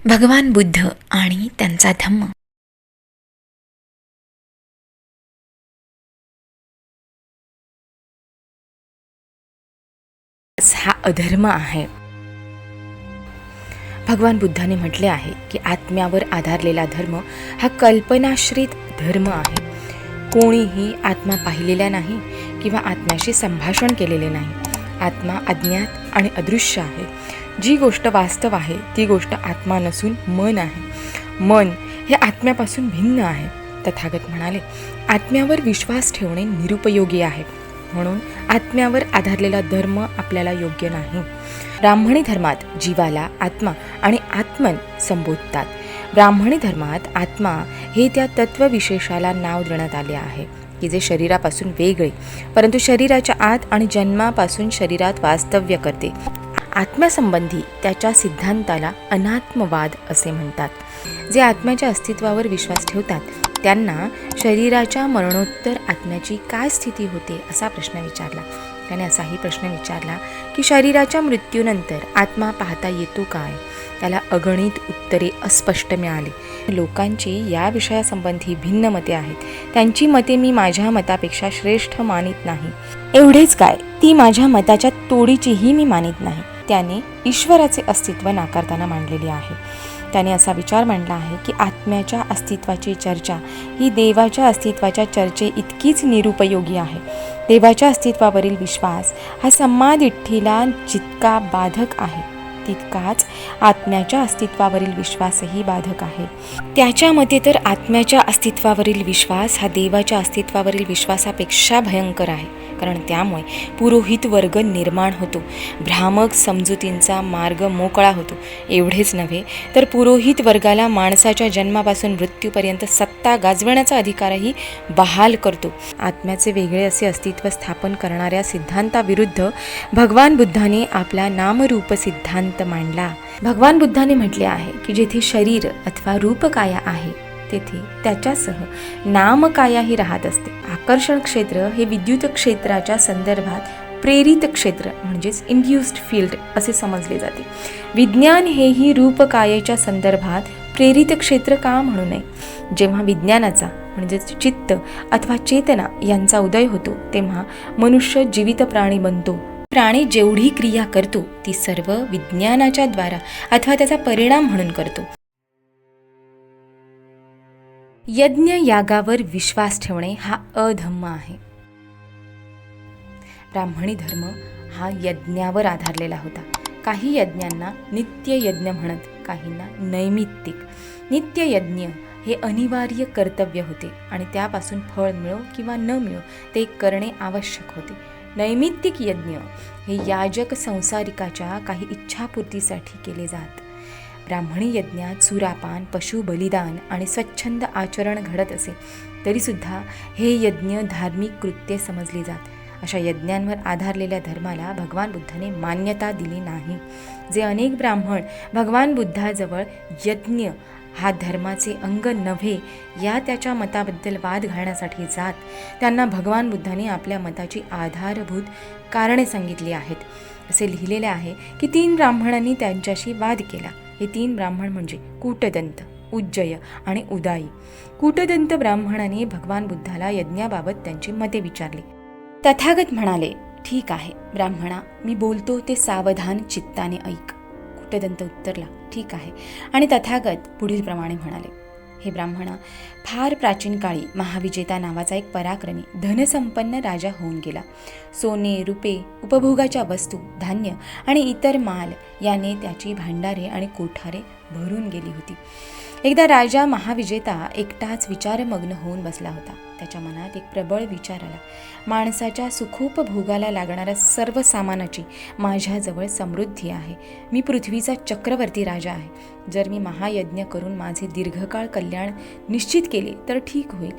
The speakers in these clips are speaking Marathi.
भगवान बुद्ध आणि त्यांचा धम्म. हा अधर्म आहे. भगवान बुद्धाने म्हटले आहे की आत्म्यावर आधारलेला धर्म हा कल्पनाश्रित धर्म आहे. कोणीही आत्मा पाहिलेला नाही किंवा आत्म्याशी संभाषण केलेले नाही. आत्मा अज्ञात आणि अदृश्य आहे. जी गोष्ट वास्तव आहे ती गोष्ट आत्मा नसून मन आहे. मन हे आत्म्यापासून भिन्न आहे. तथागत म्हणाले, आत्म्यावर विश्वास ठेवणे निरुपयोगी आहे. म्हणून आत्म्यावर आधारलेला धर्म आपल्याला योग्य नाही. ब्राह्मणी धर्मात जीवाला आत्मा आणि आत्मन संबोधतात. ब्राह्मणी धर्मात आत्मा हे त्या तत्वविशेषाला नाव देण्यात आले आहे की जे शरीरापासून वेगळे, परंतु शरीराच्या आत आणि जन्मापासून शरीरात वास्तव्य करते. आत्म्यासंबंधी त्याच्या सिद्धांताला अनात्मवाद असे म्हणतात. जे आत्म्याच्या अस्तित्वावर विश्वास ठेवतात त्यांना शरीराच्या मरणोत्तर आत्म्याची काय स्थिती होते असा प्रश्न विचारला. त्याने असाही प्रश्न विचारला की शरीराच्या मृत्यूनंतर आत्मा पाहता येतो काय? त्याला अगणित उत्तरे अस्पष्ट मिळाली. लोकांची या विषयासंबंधी भिन्न मते आहेत. त्यांची मते मी माझ्या मतापेक्षा श्रेष्ठ मानित नाही. एवढेच काय, ती माझ्या मताच्या तोडीचीही मी मानित नाही. त्याने ईश्वराचे अस्तित्व नाकारताना मांडलेले आहे. त्याने असा विचार मांडला आहे की आत्म्याच्या अस्तित्वाची चर्चा ही देवाच्या अस्तित्वाच्या चर्चे इतकीच निरुपयोगी आहे. देवाच्या अस्तित्वावरील विश्वास हा सम्मादिठ्ठीला जितका बाधक आहे तितकाच आत्म्याच्या अस्तित्वावरील विश्वासही बाधक आहे. त्याच्या मते तर आत्म्याच्या अस्तित्वावरील विश्वास हा देवाच्या अस्तित्वावरील विश्वासापेक्षा भयंकर आहे. कारण त्यामुळे पुरोहित वर्ग निर्माण होतो. भ्रामक समजुतींचा मार्ग मोकळा होतो. एवढेच नव्हे तर पुरोहित वर्गाला माणसाच्या जन्मापासून मृत्यूपर्यंत सत्ता गाजवण्याचा अधिकारही बहाल करतो. आत्म्याचे वेगळे असे अस्तित्व स्थापन करणाऱ्या सिद्धांताविरुद्ध भगवान बुद्धाने आपला नामरूप सिद्धांत मांडला. भगवान बुद्धाने म्हटले आहे की जेथे शरीर अथवा रूपकाया आहे तेथे त्याच्यासह नामकायाही राहत असते. आकर्षण क्षेत्र हे विद्युत क्षेत्राच्या संदर्भात प्रेरित क्षेत्र म्हणजेच इंड्युस्ड फील्ड असे समजले जाते. विज्ञान हेही रूपकायेच्या संदर्भात प्रेरित क्षेत्र का म्हणू नये? जेव्हा विज्ञानाचा म्हणजेच चित्त अथवा चेतना यांचा उदय होतो तेव्हा मनुष्य जीवित प्राणी बनतो. प्राणी जेवढी क्रिया करतो ती सर्व विज्ञानाच्या द्वारा अथवा त्याचा परिणाम म्हणून करतो. यज्ञ यागावर विश्वास ठेवणे हा अधम्म आहे. ब्राह्मणी धर्म हा यज्ञावर आधारलेला होता. काही यज्ञांना नित्य यज्ञ म्हणत, काहींना नैमित्तिक. नित्य यज्ञ हे अनिवार्य कर्तव्य होते आणि त्यापासून फळ मिळो किंवा न मिळो ते करणे आवश्यक होते. नैमित्तिक यज्ञ हे याजक संसारिकाच्या काही इच्छापूर्तीसाठी केले जात. ब्राह्मणी यज्ञात सुरापान, पशु बलिदान आणि स्वच्छंद आचरण घडत असे तरीसुद्धा हे यज्ञ धार्मिक कृत्ये समजली जात. अशा यज्ञांवर आधारलेल्या धर्माला भगवान बुद्धाने मान्यता दिली नाही. जे अनेक ब्राह्मण भगवान बुद्धाजवळ यज्ञ हा धर्माचे अंग नव्हे या त्याच्या मताबद्दल वाद घालण्यासाठी जात त्यांना भगवान बुद्धाने आपल्या मताची आधारभूत कारणे सांगितली आहेत. असे लिहिलेले आहे की 3 ब्राह्मणांनी त्यांच्याशी वाद केला. हे 3 ब्राह्मण म्हणजे कूटदंत, उज्जय आणि उदाई. कूटदंत ब्राह्मणाने भगवान बुद्धाला यज्ञाबाबत त्यांची मते विचारली. तथागत म्हणाले, ठीक आहे ब्राह्मणा, मी बोलतो ते सावधान चित्ताने ऐक. कूटदंत उत्तरला, ठीक आहे. आणि तथागत पुढील प्रमाणे म्हणाले, हे ब्राह्मणा, फार प्राचीन काळी महाविजेता नावाचा एक पराक्रमी धनसंपन्न राजा होऊन गेला. सोने, रुपे, उपभोगाच्या वस्तू, धान्य आणि इतर माल याने त्याची भांडारे आणि कोठारे भरून गेली होती. एकदा राजा महाविजेता एकटाच विचारमग्न होऊन बसला होता. त्याच्या मनात एक प्रबळ विचार आला. माणसाच्या सुखोपभोगाला लागणाऱ्या सर्व सामानाची माझ्याजवळ समृद्धी आहे. मी पृथ्वीचा चक्रवर्ती राजा आहे. जर मी महायज्ञ करून माझे दीर्घकाळ कल्याण निश्चित केले तर ठीक होईल.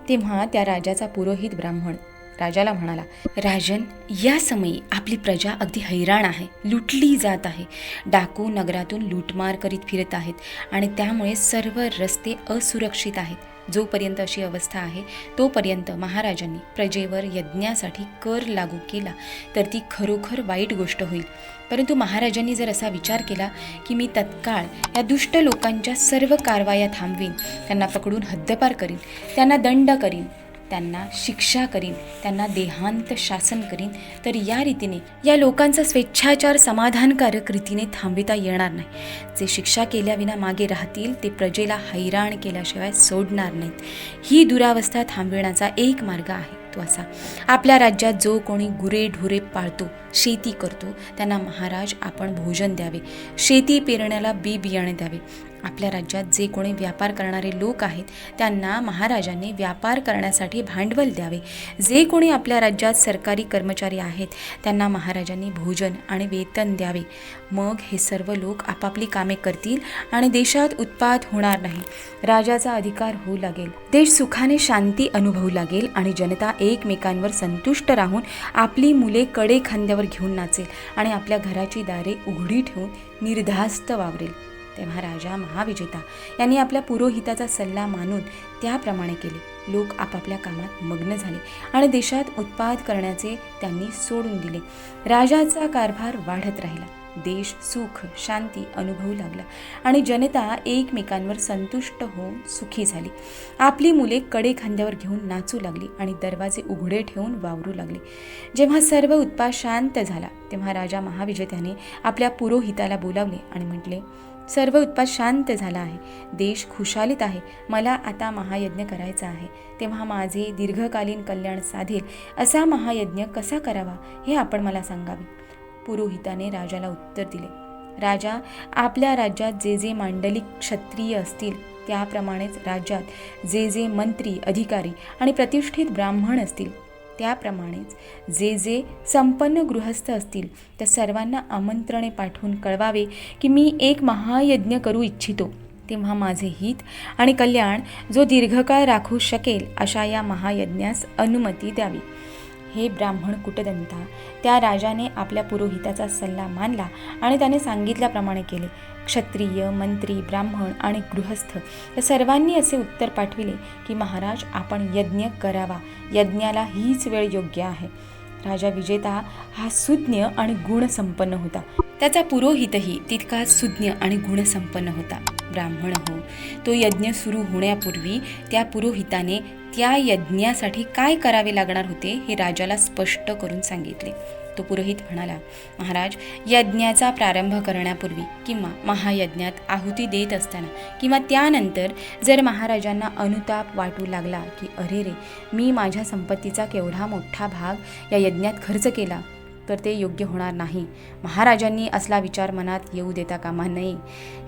तेव्हा त्या राजाचा पुरोहित ब्राह्मण राजाला म्हणाला, राजन, या समयी आपली प्रजा अगदी हैराण आहे, लुटली जात आहे. डाकू नगरातून लूटमार करीत फिरत आहेत आणि त्यामुळे सर्व रस्ते असुरक्षित आहेत. जोपर्यंत अशी अवस्था आहे तोपर्यंत महाराजांनी प्रजेवर यज्ञासाठी कर लागू केला तर ती खरोखर वाईट गोष्ट होईल. परंतु महाराजांनी जर असा विचार केला की मी तत्काळ या दुष्ट लोकांच्या सर्व कारवाया थांबवीन, त्यांना पकडून हद्दपार करीन, त्यांना दंड करीन, त्यांना शिक्षा करीन, त्यांना देहांत शासन करीन, तर या रीतीने या लोकांचा स्वेच्छाचार समाधानकारक रीतीने थांबविता येणार नाही. जे शिक्षा केल्याविना मागे राहतील ते प्रजेला हैराण केल्याशिवाय सोडणार नाहीत. ही दुरावस्था थांबविण्याचा एक मार्ग आहे तो असा, आपल्या राज्यात जो कोणी गुरेढोरे पाळतो, शेती करतो, त्यांना महाराज आपण भोजन द्यावे, शेती पेरण्याला बी बियाणे द्यावे. आपल्या राज्यात जे कोणी व्यापार करणारे लोक आहेत त्यांना महाराजांनी व्यापार करण्यासाठी भांडवल द्यावे. जे कोणी आपल्या राज्यात सरकारी कर्मचारी आहेत त्यांना महाराजांनी भोजन आणि वेतन द्यावे. मग हे सर्व लोक आपापली कामे करतील आणि देशात उत्पात होणार नाही. राजाचा अधिकार होऊ लागेल, देश सुखाने शांती अनुभवू लागेल आणि जनता एकमेकांवर संतुष्ट राहून आपली मुले कडे खांद्यावर घेऊन नाचेल आणि आपल्या घराची दारे उघडी ठेवून निर्धास्त वावरेल. तेव्हा राजा महाविजेता यांनी आपल्या पुरोहिताचा सल्ला मानून त्याप्रमाणे केले. लोक आपापल्या कामात मग्न झाले आणि देशात उत्पाद करण्याचे त्यांनी सोडून दिले. राजाचा कारभार वाढत राहिला. देश सुख शांती अनुभवू लागला आणि जनता एकमेकांवर संतुष्ट होऊन सुखी झाली. आपली मुले कडे खांद्यावर घेऊन नाचू लागली आणि दरवाजे उघडे ठेवून वावरू लागले. जेव्हा सर्व उत्पाद शांत झाला तेव्हा राजा महाविजेत्याने आपल्या पुरोहिताला बोलावले आणि म्हटले, सर्व उत्पाद शांत झाला आहे, देश खुशालीत आहे, मला आता महायज्ञ करायचा आहे. तेव्हा माझे दीर्घकालीन कल्याण साधेल असा महायज्ञ कसा करावा हे आपण मला सांगावे. पुरोहिताने राजाला उत्तर दिले, राजा, आपल्या राज्यात जे जे मांडलिक क्षत्रिय असतील त्याप्रमाणेच राज्यात जे जे मंत्री अधिकारी आणि प्रतिष्ठित ब्राह्मण असतील त्याप्रमाणेच जे जे संपन्न गृहस्थ असतील त्या सर्वांना आमंत्रणे पाठवून कळवावे की मी एक महायज्ञ करू इच्छितो. तेव्हा माझे हित आणि कल्याण जो दीर्घकाळ राखू शकेल अशा या महायज्ञास अनुमती द्यावी. हे ब्राह्मण कुटदंता, त्या राजाने आपल्या पुरोहिताचा सल्ला मानला आणि त्याने सांगितल्याप्रमाणे केले. क्षत्रिय, मंत्री, ब्राह्मण आणि गृहस्थ या सर्वांनी असे उत्तर पाठविले की महाराज आपण यज्ञ करावा, यज्ञाला हीच वेळ योग्य आहे. राजा विजेता हा सुज्ञ आणि गुणसंपन्न होता. त्याचा पुरोहितही तितकाच सुज्ञ आणि गुणसंपन्न होता. ब्राह्मण हो, तो यज्ञ सुरू होण्यापूर्वी त्या पुरोहिताने त्या यज्ञासाठी काय करावे लागणार होते हे राजाला स्पष्ट करून सांगितले. तो पुरोहित म्हणाला, महाराज, यज्ञाचा प्रारंभ करण्यापूर्वी किंवा महायज्ञात आहुती देत असताना किंवा त्यानंतर जर महाराजांना अनुताप वाटू लागला की अरे रे, मी माझ्या संपत्तीचा केवढा मोठा भाग या यज्ञात खर्च केला, तर ते योग्य होणार नाही. महाराजांनी असला विचार मनात येऊ देता कामा नये.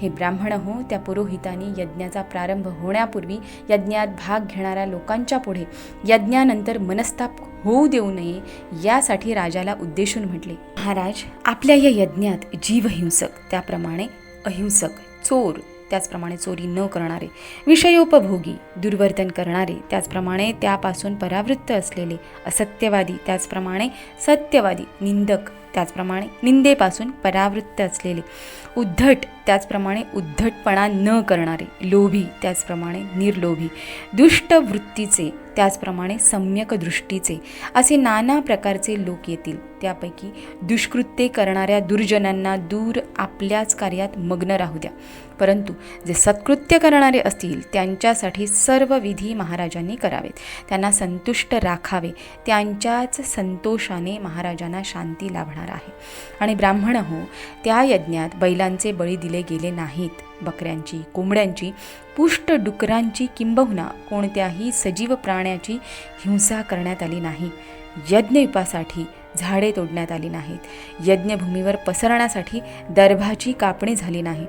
हे ब्राह्मण हो, त्या पुरोहितांनी यज्ञाचा प्रारंभ होण्यापूर्वी यज्ञात भाग घेणाऱ्या लोकांच्या पुढे यज्ञानंतर मनस्ताप होऊ देऊ नये यासाठी राजाला उद्देशून म्हटले, महाराज, आपल्या या यज्ञात जीवहिंसक त्याप्रमाणे अहिंसक, चोर त्याचप्रमाणे चोरी न करणारे, विषयोपभोगी, दुर्वर्तन करणारे त्याचप्रमाणे त्यापासून परावृत्त असलेले, असत्यवादी त्याचप्रमाणे सत्यवादी, निंदक त्याचप्रमाणे निंदेपासून परावृत्त असलेले, उद्धट त्याचप्रमाणे उद्धटपणा न करणारे, लोभी त्याचप्रमाणे निर्लोभी, दुष्ट वृत्तीचे त्याचप्रमाणे सम्यक दृष्टीचे असे नाना प्रकारचे लोक येतील. त्यापैकी दुष्कृत्ये करणाऱ्या दुर्जनांना दूर आपल्याच कार्यात मग्न राहू द्या. परंतु जे सत्कृत्य करणारे असतील त्यांच्यासाठी सर्व विधी महाराजांनी करावेत, त्यांना संतुष्ट राखावे. त्यांच्याच संतोषाने महाराजांना शांती लाभणार आहे. आणि ब्राह्मण हो, त्या यज्ञात बैलांचे बळी दिले गेले नाहीत. बकऱ्यांची, कोंबड्यांची, पुष्ट डुकरांची किंबहुना कोणत्याही सजीव प्राण्याची हिंसा करण्यात आली नाही. यज्ञयुपासाठी झाडे तोडण्यात आली नाहीत. यज्ञभूमीवर पसरण्यासाठी दर्भाची कापणी झाली नाही.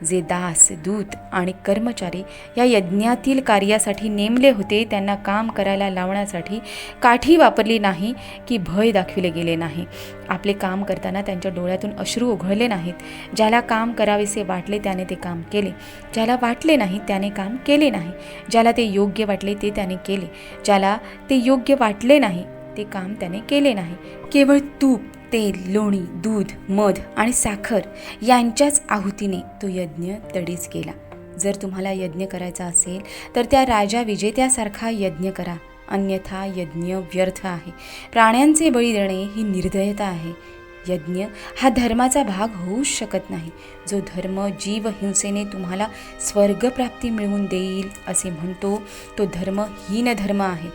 जे दास, दूत आणि कर्मचारी या यज्ञातील कार्यासाठी नेमले होते त्यांना काम करायला लावण्यासाठी काठी वापरली नाही की भय दाखविले गेले नाही. आपले काम करताना त्यांच्या डोळ्यातून अश्रू ओघळले नाहीत. ज्याला काम करावेसे वाटले त्याने ते काम केले, ज्याला वाटले नाही त्याने काम केले नाही. ज्याला ते योग्य वाटले ते त्याने केले, ज्याला ते योग्य वाटले नाही ते काम त्याने केले नाही. केवळ तूप, तेल, लोणी, दूध, मध आणि साखर यांच्याच आहुतीने तो यज्ञ तडीच केला. जर तुम्हाला यज्ञ करायचा असेल तर त्या राजा विजेत्यासारखा यज्ञ करा, अन्यथा यज्ञ व्यर्थ आहे. प्राण्यांचे बळी देणे ही निर्दयता आहे. यज्ञ हा धर्माचा भाग होऊच शकत नाही. जो धर्म जीवहिंसेने तुम्हाला स्वर्गप्राप्ती मिळवून देईल असे म्हणतो तो धर्म हीन धर्म आहे.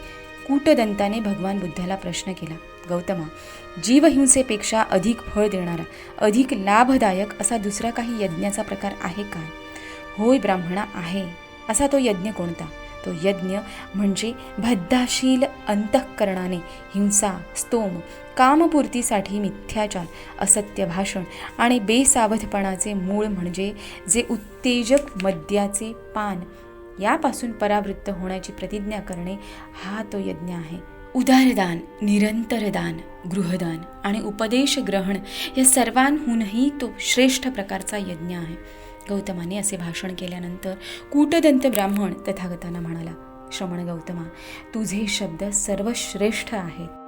कूटदंताने भगवान बुद्धाला प्रश्न केला, गौतमा, जीवहिंसेपेक्षा अधिक फळ देणारा, अधिक लाभदायक असा दुसरा काही यज्ञाचा प्रकार आहे का? होय ब्राह्मणा, आहे. असा तो यज्ञ कोणता? तो यज्ञ म्हणजे बद्धाशील अंतःकरणाने हिंसा, स्तोम, कामपूर्तीसाठी मिथ्याचार, असत्य भाषण आणि बेसावधपणाचे मूळ म्हणजे जे उत्तेजक मद्याचे पान यापासून परावृत्त होण्याची प्रतिज्ञा करणे, हा तो यज्ञ आहे. उदारदान, निरंतर दान, गृहदान आणि उपदेश ग्रहण या सर्वांहूनही तो श्रेष्ठ प्रकारचा यज्ञ आहे. गौतमाने असे भाषण केल्यानंतर कूटदंत ब्राह्मण तथागतांना म्हणाला, श्रमण गौतमा, तुझे शब्द सर्वश्रेष्ठ आहेत.